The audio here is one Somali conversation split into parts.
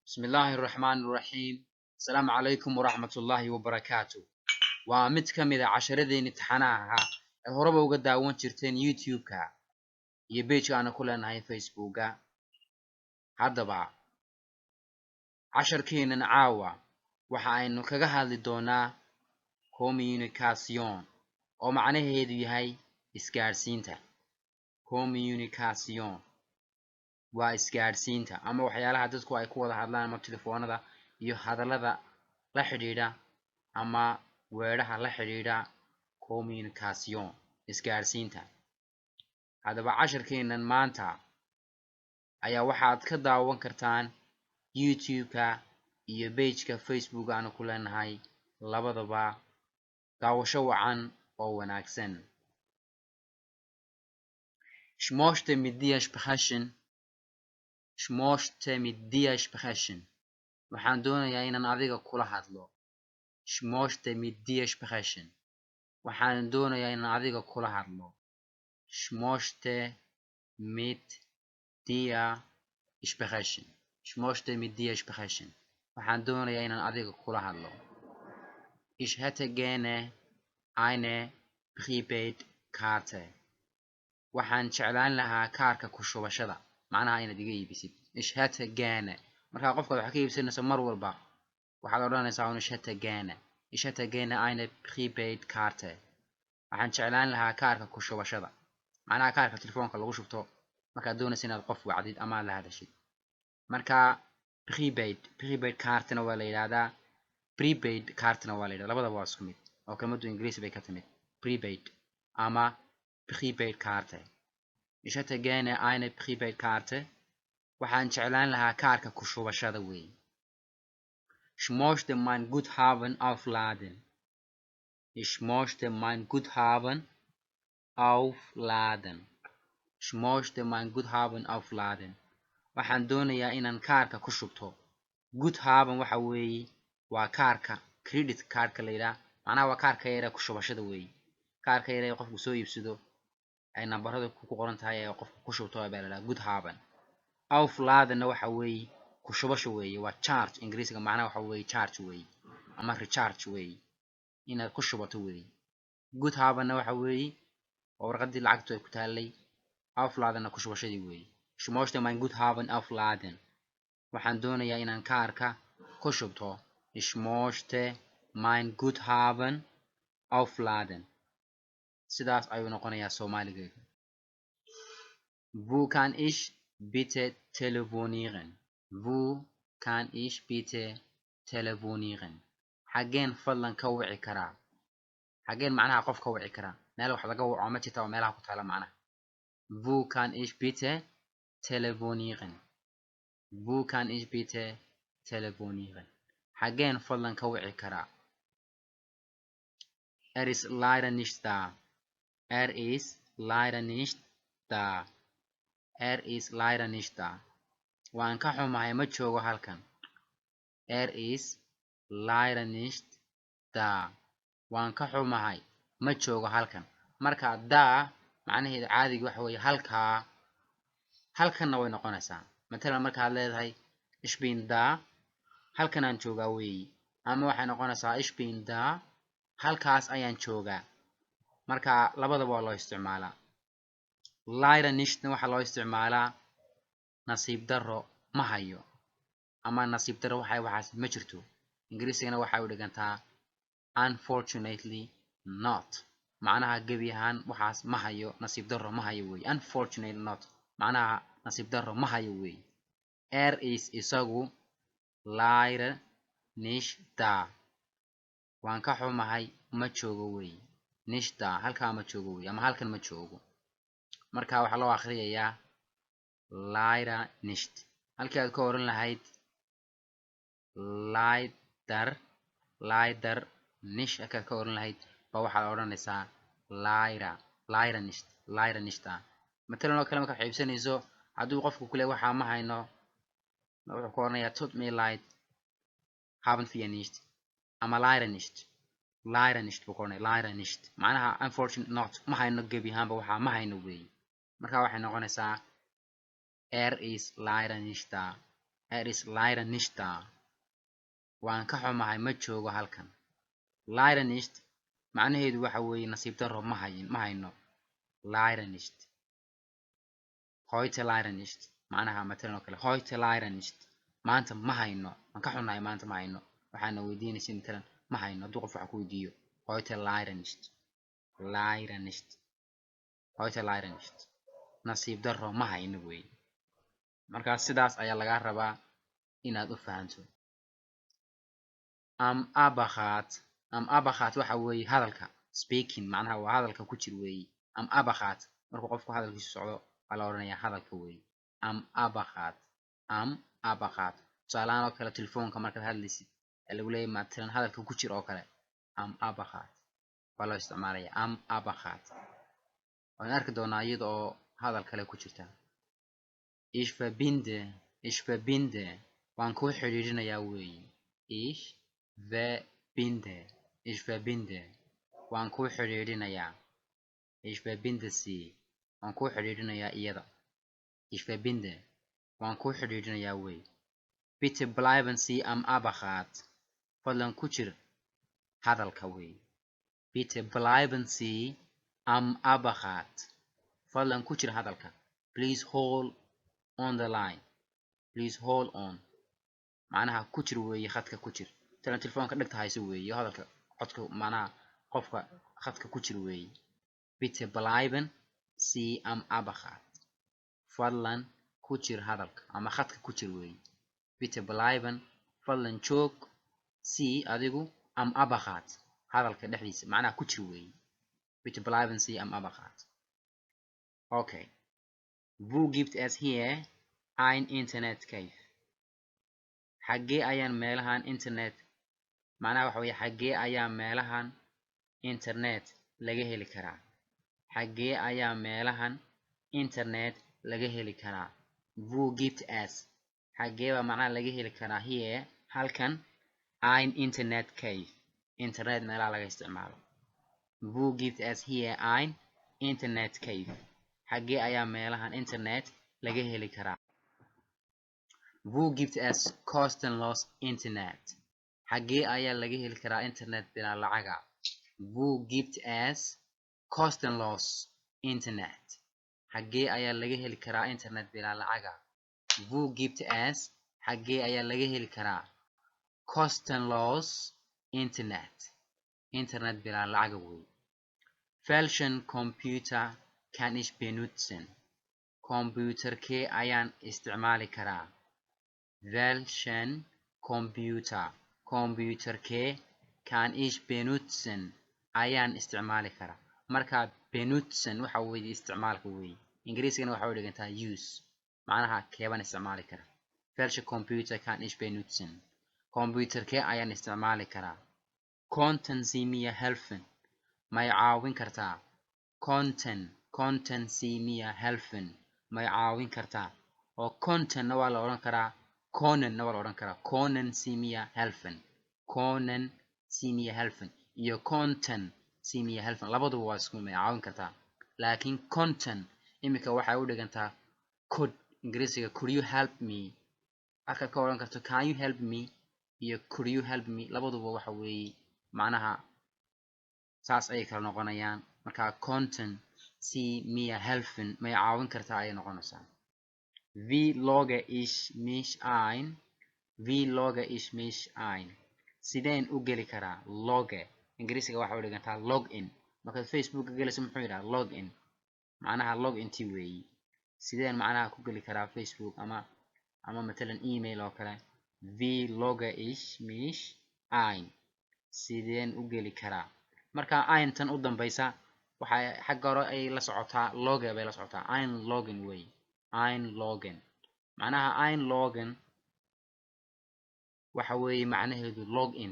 بسم الله الرحمن الرحيم. السلام عليكم ورحمة الله وبركاته. ومد كميدا عشردين امتحانها هربا uga daawan jirteen YouTube-ka iyo page-ka aan ku leenahay Facebook-ka. Haddaba casharkeenan caawa waxa aynu kaga hadli doonaa communication oo macnaheedu yahay isgaarsiinta. Communication waa isgaarsiinta ama waxyaalaha dadku ay ku wada hadlaan ama telefoonada iyo hadallada la xidhiidha ama weedhaha la xidhiidha communication isgaarsiinta. Haddaba casharkeenan maanta ayaa waxaad ka daawan kartaan YouTube-ka iyo page-ka Facebook aan ku leenahay labadaba daawasho wacan oo wanaagsan. Ich möchte mit dir sprechen. Ich möchte mit dir sprechen. Waxaan doonayaa inaan adiga kula hadlo. Ich möchte mit dir sprechen. Waxaan doonayaa inaan adiga kula hadlo. Ich möchte mit dir sprechen. Ich möchte mit dir sprechen. Waxaan doonayaa inaan adiga kula hadlo. Ich hätte gerne eine Prepaid-Karte. Waxaan jeclaan lahaa kaarka ku shubashada. macnaha inaad iga iibisid. Ich hätte gerne. Marka qofka waxa ka iibsanaysa mar walba waxaad odhanaysaa ich hätte gerne. Ich hätte gerne eine Prepaid-Karte. waxaan jeclaan lahaa kaarka ku shubashada. macnaha kaarka telefoonka lagu shubto markaad doonaysa inaad qof wacdid ama la hadashid. marka prepaid-Kartana waa la yiraahdaa, prepaid-Kartana waa la yiraahdaa. labadaba waa isku mid oo kelmaddu Ingiriisi bay ka timid. Prepaid ama Prepaid-Karte. Ich hätte gerne eine Prepaid-Karte. waxaan jeclaan lahaa kaarka ku shubashada weey. Ich möchte mein Guthaben aufladen. Ich möchte mein Guthaben aufladen. Ich möchte mein Guthaben aufladen. waxaan doonayaa inaan kaarka ku shubto. Guthaben waxa weey waa kaarka credit cardka la yiraahdo. macnaha waa kaarka yar ee ku shubashada weey. kaarka yar ee qofku soo iibsado ay nambarada ku qoran tahay ee qofku ku shubto baa la yiraahdaa Guthaben. Aufladen waxa weey ku shubasho weey, waa charge Ingiriisiga. macnaha waxa weey charge weey ama recharge weey, inaad ku shubato weey. Guthaben waxa weey oo warqadii lacagtu ay ku taalay. Aufladen ku shubashadii weey. Ich möchte mein Guthaben aufladen. waxaan doonayaa inaan kaarka ku shubto. Ich möchte mein Guthaben aufladen. sidaas ayuu noqonayaa Soomaaligeedu. Wo kann ich bitte telefonieren? Wo kann ich bitte telefonieren? xageen fadlan ka wici karaa? xageen macnaha qof ka wici karaa? meel wax laga waco ma jirtaa oo meelaha ku taala macnaha. Wo kann ich bitte telefonieren? Wo kann ich bitte telefonieren? xageen fadlan ka wici karaa? Ist leider nicht da. Ist leider nicht da. Ist leider nicht da. waan ka xumahay ma joogo halkan. Ist leider nicht da. waan ka xumahay ma joogo halkan. marka da macnaheedu caadiga waxa weeye halkanna way noqonaysaa. matalan markaad leedahay ich bin da, halkan aan joogaa weey. ama waxay noqonaysaa ich bin da, halkaas ayaan joogaa. marka labadaba waa loo isticmaalaa. Leider nicht waxa loo isticmaalaa nasiib daro ma hayo ama nasiib daro waxaas ma jirto. Ingiriisigana waxay u dhigantaa unfortunately not. macnaha gebi ahaan waxaas ma hayo, nasiib daro ma hayo weey. Unfortunately not macnaha nasiib daro ma hayo weey. Is isagu leider nicht da. waan ka xumahay ma joogo weey. Nicht da halkaa ma joogo weey ama halkan ma joogo. marka waxa loo akhriyayaa leider nicht. halkii aad ka oran lahayd leider nicht halkii aad ka oran lahayd ba waxaad odhanaysaa leider nicht da. matalan oo kale markaad xiibsanayso hadduu qofku ku leeyahay waxaa ma hayno, wuxuu ku oranayaa tut mir leid, haben wir nicht. ama leider nicht buu ku oranayaa. leider nicht macnaha unfortunately not ma hayno gebi ahaanba waxaa ma hayno weey. marka waxay noqonaysaa ist leider nicht da. is leider nicht da waan ka xumahay ma joogo halkan leider nicht macnaheedu waxa weeye nasiib darro ma hayno leider nicht heute leider nicht macnaha matalan oo kale heute leider nicht maanta ma hayno waan ka xunahay maanta ma hayno waxaana weydiinaysa matalan ma hayno hadduu qof wax ku weydiiyo heute leider nicht heute leider nicht nasiib darro ma hayno weeye markaas sidaas ayaa laga rabaa inaad u fahanto am abakhat waxa weeye hadalka speaking macnaha waa hadalka ku jir weeye am abakhat markuu qofku hadalkiisu socdo waa la oranayaa hadalka weeye am abakhat tusaalahaan oo kale telefoonka markaad hadlaysid lagu leeyahay matalan hadalka ku jir oo kale am abakhat waa loo isticmaalayaa am abakhat waan arki doonaa iyada oo hadal kale ku jirta ich verbinde waan ku xiriirinayaa weeye ich verbinde waan ku xiriirinayaa ich verbinde sie waan ku xiriirinayaa iyada ich verbinde waan ku xiriirinayaa weeye bitte bleiben Sie am abakhat fadlan ku jir hadalka weeye bitte bleiben Sie am abakhat fadlan ku jir hadalka please hold on the line please hold on macnaha ku jir weeye khadka ku jir telefoonka dhagta hayso weeye hadalka codka macnaha qofka khadka ku jir weeye bitte bleiben Sie am abakhat fadlan ku jir hadalka ama khadka ku jir weeye bitte bleiben fadlan joog Sie adigu am abakhat hadalka dhexdiisa macnaha ku jir weeye bitte bleiben Sie am abakhat okay wo gibt es hier ein Internetcafé xagee ayaan meelahan internet macnaha waxa weeye xagee ayaa meelahan internet laga heli karaa xagee ayaa meelahan internet laga heli karaa wo gibt es xagee baa macnaha laga heli karaa here halkan ein Internetcafé internet meelaha laga isticmaalo wo gibt es hier ein Internetcafé xagee ayaa meelahan internet laga heli karaa wo gibt es kostenlos internet xagee ayaa laga heli karaa internet bilaa lacaga wo gibt es kostenlos internet xagee ayaa laga heli karaa internet bilaa lacaga wo gibt es xagee ayaa laga heli karaa kostenlos internet bilaa lacaga wey welchen Computer kann ich benutzen computerkee ayaan isticmaali karaa welchen computerkee kann ich benutzen ayaan isticmaali karaa marka benutzen waxa weeye isticmaalka weeye ingiriisigana waxa u dhigantaa use macnaha keebaan isticmaali karaa welchen Computer kann ich benutzen computerkee ayaan isticmaali karaa konnten Sie mir helfen may caawin kartaa konnten Sie mir helfen may caawin kartaa oo konnten waa la oran karaa können waa la oran karaa können Sie mir helfen iyo konnten Sie mir helfen labaduba waa isku may caawin kartaa laakiin konnten imika waxay u dhigantaa could ingiriisiga could you help me halka ka oran karto can you help me iyo could you help me labaduba waxa weeye macnaha saas ayay kala noqonayaan marka konnten Sie mir helfen may caawin kartaa ayay noqonaysaa wie logge ich mich ein sideen u geli karaa logge ingiriisiga waxa u dhigantaa login markaad Facebook galayso muxuu yidhaha login macnaha loginti weeye sideen macnaha ku geli karaa Facebook ama matalan email oo kale wie logge ich mich ein sideen u geli karaa marka ayntan u dambaysa waxay xagga hore ay la socotaa logge bay la socotaa einloggen way einloggen macnaha einloggen waxa weeye macnaheedu login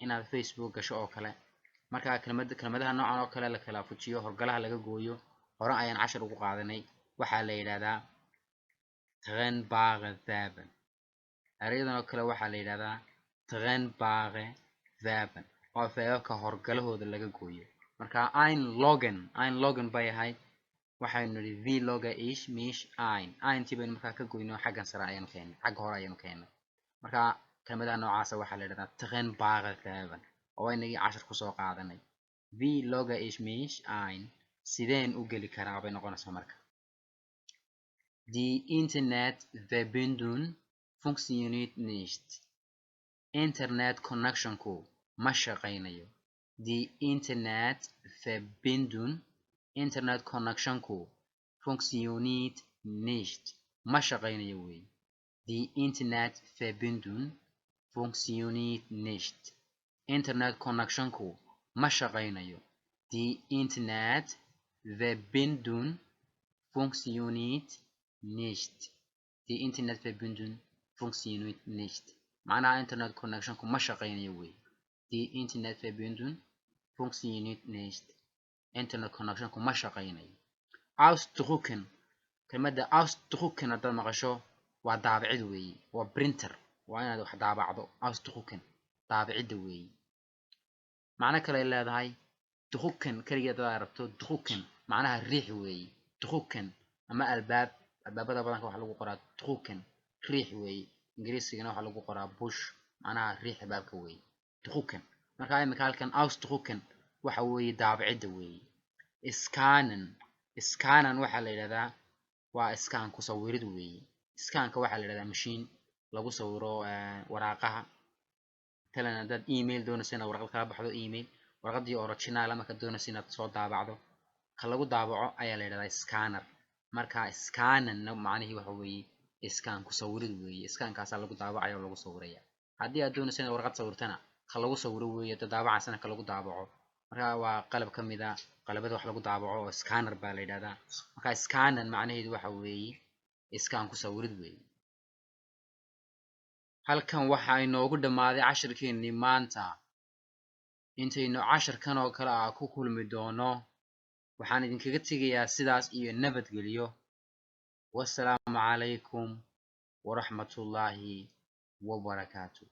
inaad Facebook gasho oo kale marka kelmadaha noocan oo kale la kala fujiyo horgalaha laga gooyo hore ayaan cashar ugu qaadanay waxaa la yiraahdaa trennbare verben erayadan oo kale waxaa la yiraahdaa trennbare verben oo feerka horgalahooda laga gooyo marka einloggen bay ahayd waxaynu nidhi v loga ish mish ein eintii baynu markaa ka goyno xaggan sare ayaynu keennay xagga hore ayaynu keennay marka kelmadaha noocaasa waxaa la yidhahdaa trennbaare oo inagii cashar kusoo qaadanay v loga ish mish ein sideen u geli karaa bay noqonaysaa marka die Internetverbindung funktioniert nicht internet connectionku ma shaqaynayo die Internetverbindung internet connectionku funktioniert nicht ma shaqaynayo wey die Internetverbindung funktioniert nicht internet connectionku ma shaqaynayo die Internetverbindung funktioniert nicht die Internetverbindung funktioniert nicht معناها internet connectionku ma shaqaynayo wey die Internetverbindung funktioniert nicht internet connectionku ma shaqaynayo ausdrucken kelmadda ausdrucken haddaad maqasho waa daabicid weeye waa printer waa inaad wax daabacdo ausdrucken daabicidda weeye macno kale ay leedahay drucken keligeed hadaad aragto drucken macnaha riix weeye drucken ama albaabada badanka waxa lagu qoraa drucken riix weeye ingiriisigana waxa lagu qoraa push macnaha riix albaabka weeye drucken marka imika halkan ausdrucken waxa weeye daabicidda weeye scannen waxaa la yidhahdaa waa scan ku sawirid weeye scanka waxaa la yidhahdaa mashiin lagu sawiro waraaqaha talan haddaad email doonayso inaad warqad kala baxdo email warqadii original marka doonayso inaad soo daabacdo ka lagu daabaco ayaa la yidhahdaa scanner marka scannen macnihii waxa weeye scan ku sawirid weeye scankaasaa lagu daabacaya oo lagu sawiraya haddii aad doonayso inaad warqad sawirtana ka lagu sawiro weeye dad daabacaysana ka lagu daabaco marka waa qalab ka mid ah qalabada wax lagu daabaco oo scanner baa la yidhahdaa marka scannen macnaheedu waxa weeye scan ku sawirid weeye halkan waxa inoogu dhammaaday casharkeennii maanta intaynu casharkan oo kale ah ku kulmi doono waxaan idinkaga tegayaa sidaas iyo nabadgelyo wassalaamu calaykum waraxmatullaahi wabarakaatu